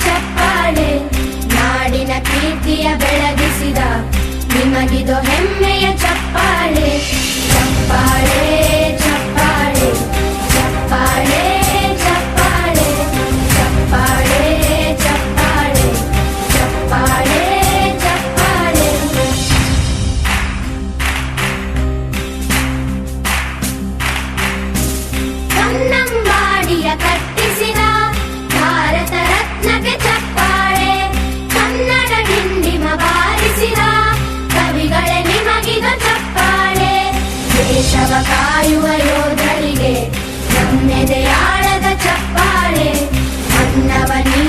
ಚಪ್ಪಾಳೆ, ನಾಡಿನ ಕೀರ್ತಿಯ ಬೆಳಗಿಸಿದ ನಿಮಗಿದು ಹೆಮ್ಮೆಯ ಚಪ್ಪಾಳೆ. ಚಪ್ಪಾಳೆ ಚಪ್ಪಾಳೆ ಚಪ್ಪಾಳೆ ಚಪ್ಪಾಳೆ ಚಪ್ಪಾಳೆ ಚಪ್ಪಾಳೆ ಚಪ್ಪಾಳೆ ಚಪ್ಪಾಳೆ. ಕನ್ನಂಬಾಡಿಯ ಕಟ್ಟಿಸಿದ ಭಾರತ ರತ್ನಕ್ಕೆ ಚಪ್ಪಾಳೆ, ಕನ್ನಡ ಡಿಂಡಿಮ ಬಾರಿಸಿದ ಕವಿಗಳೇ ನಿಮಗಿದು ಚಪ್ಪಾಳೆ. ದೇಶವ ಕಾಯುವ ಯೋಧರಿಗೆ ನಮ್ಮೆದೆಯಾಳದ ಚಪ್ಪಾಳೆ, ಅನ್ನವ ನೀ